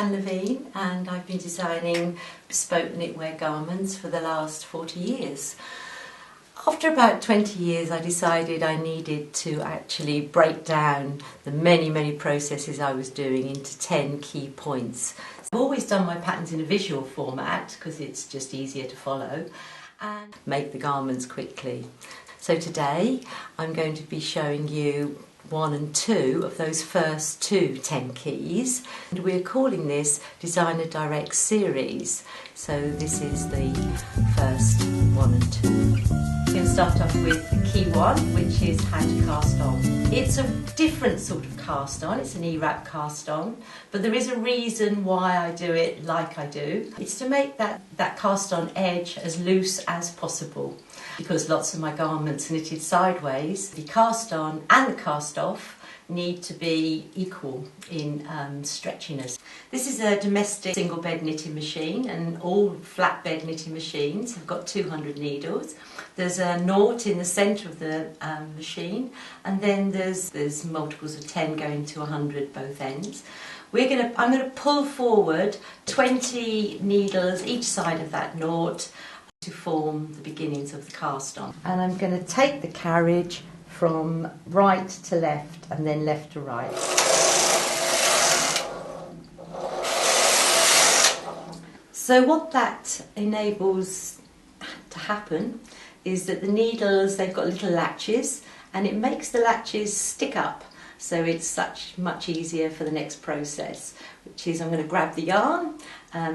Lavene, and I've been designing bespoke knitwear garments for the last 40 years. After about 20 years I decided I needed to actually break down the many processes I was doing into 10 key points. I've always done my patterns in a visual format because it's just easier to follow and make the garments quickly. So today I'm going to be showing you 1 and 2 of those first 10 keys, and we're calling this Designer Direct series. So this is the first 1 and 2. We're going to start off with key 1, which is how to cast on. It's a different sort of cast on, it's an E-wrap cast on, but there is a reason why I do it like I do. It's to make that cast on edge as loose as possible, because lots of my garments are knitted sideways. The cast on and the cast off need to be equal in stretchiness. This is a domestic single bed knitting machine, and all flat bed knitting machines have got 200 needles. There's a nought in the centre of the machine, and then there's multiples of 10 going to 100 both ends. I'm going to pull forward 20 needles each side of that nought to form the beginnings of the cast on. And I'm going to take the carriage from right to left and then left to right. So what that enables to happen is that the needles, they've got little latches, and it makes the latches stick up, so it's much easier for the next process, which is I'm going to grab the yarn,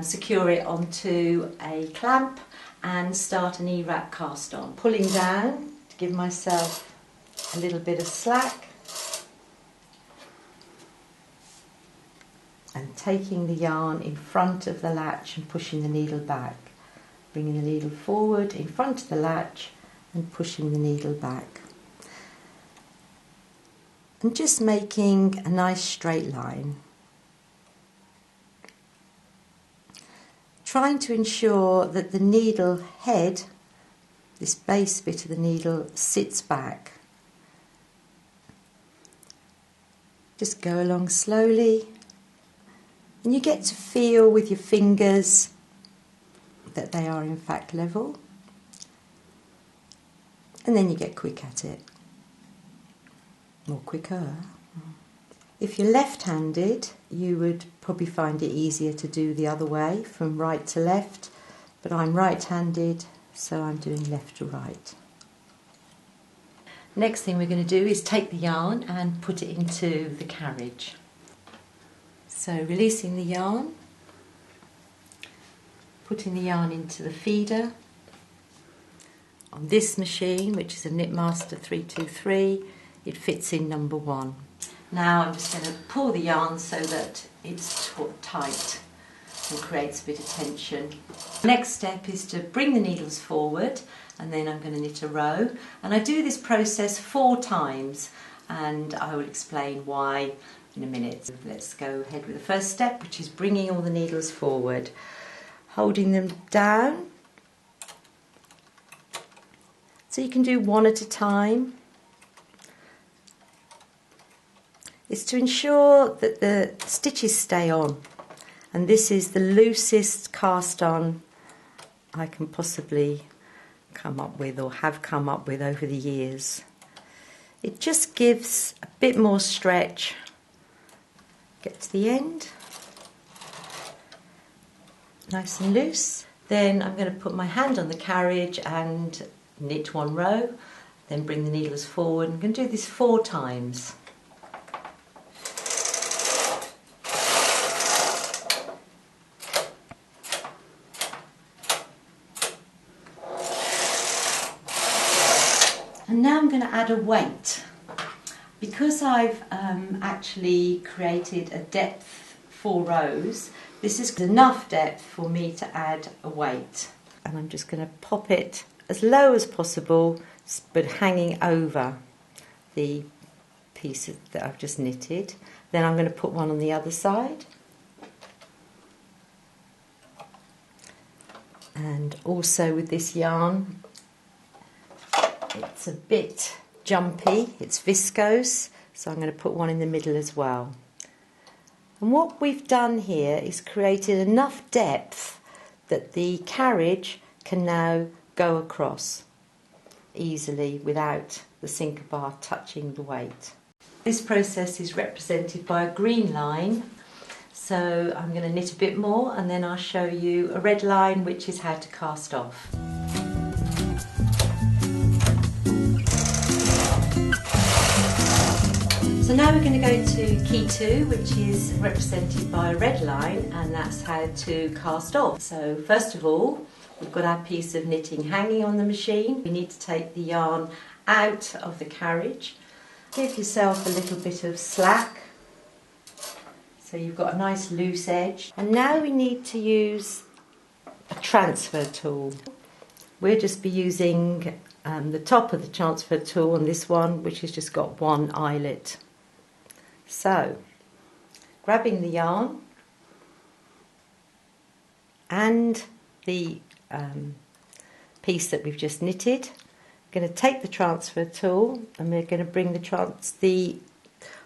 secure it onto a clamp and start an E-wrap cast on. Pulling down to give myself a little bit of slack and taking the yarn in front of the latch and pushing the needle back, bringing the needle forward in front of the latch and pushing the needle back, and just making a nice straight line, trying to ensure that the needle head, this base bit of the needle, sits back. Just go along slowly, and you get to feel with your fingers that they are in fact level, and then you get quick at it, or quicker. If you're left-handed, you would probably find it easier to do the other way, from right to left, but I'm right-handed, so I'm doing left to right. Next thing we're going to do is take the yarn and put it into the carriage. So releasing the yarn, putting the yarn into the feeder. On this machine, which is a Knitmaster 323, it fits in number 1. Now I'm just going to pull the yarn so that it's tight and creates a bit of tension. Next step is to bring the needles forward, and then I'm going to knit a row, and I do this process 4 times, and I will explain why in a minute. Let's go ahead with the first step, which is bringing all the needles forward, holding them down, so you can do 1 at a time. It's to ensure that the stitches stay on, and this is the loosest cast on I can possibly come up with, or have come up with over the years. It just gives a bit more stretch. Get to the end, nice and loose. Then I'm going to put my hand on the carriage and knit 1 row, then bring the needles forward. I'm going to do this 4 times. And now I'm going to add a weight. Because I've actually created a depth 4 rows, this is enough depth for me to add a weight. And I'm just going to pop it as low as possible, but hanging over the pieces that I've just knitted. Then I'm going to put one on the other side. And also with this yarn, it's a bit jumpy, it's viscose, so I'm going to put one in the middle as well. And what we've done here is created enough depth that the carriage can now go across easily without the sinker bar touching the weight. This process is represented by a green line, so I'm going to knit a bit more and then I'll show you a red line, which is how to cast off. So now we're going to go to key 2, which is represented by a red line, and that's how to cast off. So first of all, we've got our piece of knitting hanging on the machine. We need to take the yarn out of the carriage. Give yourself a little bit of slack so you've got a nice loose edge. And now we need to use a transfer tool. We'll just be using the top of the transfer tool on this one, which has just got one eyelet. So, grabbing the yarn and the piece that we've just knitted, we're going to take the transfer tool and we're going to bring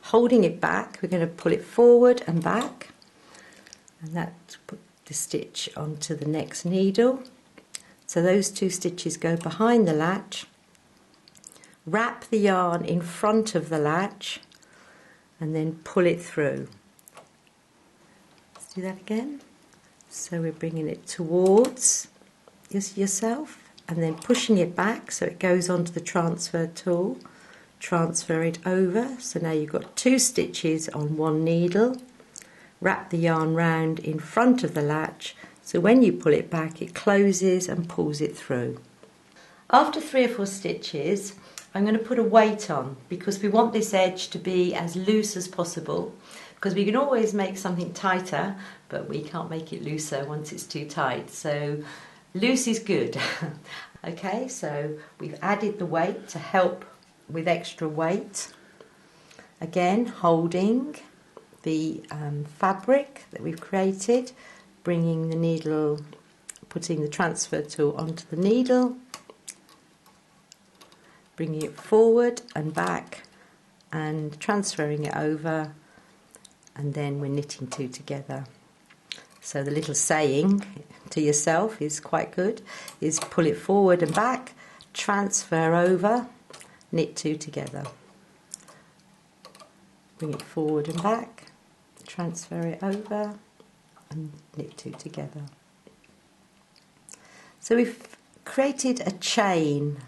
holding it back, we're going to pull it forward and back, and that put the stitch onto the next needle. So those 2 stitches go behind the latch, wrap the yarn in front of the latch, and then pull it through. Let's do that again. So we're bringing it towards yourself and then pushing it back so it goes onto the transfer tool. Transfer it over. So now you've got 2 stitches on 1 needle. Wrap the yarn round in front of the latch, so when you pull it back it closes and pulls it through. After 3 or 4 stitches, I'm going to put a weight on because we want this edge to be as loose as possible, because we can always make something tighter but we can't make it looser once it's too tight, so loose is good. Okay, so we've added the weight to help with extra weight, again holding the fabric that we've created, bringing the needle, putting the transfer tool onto the needle, bringing it forward and back and transferring it over, and then we're knitting 2 together. So the little saying to yourself is quite good, is pull it forward and back, transfer over, knit 2 together. Bring it forward and back, transfer it over and knit 2 together. So we've created a chain.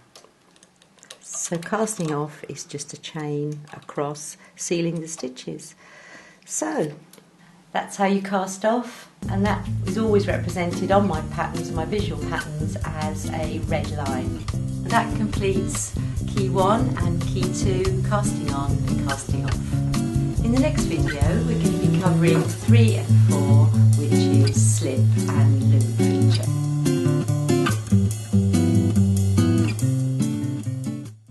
So casting off is just a chain across, sealing the stitches. So that's how you cast off, and that is always represented on my patterns, my visual patterns, as a red line. That completes key 1 and key 2, casting on and casting off. In the next video we're going to be covering 3 and 4, which is slip.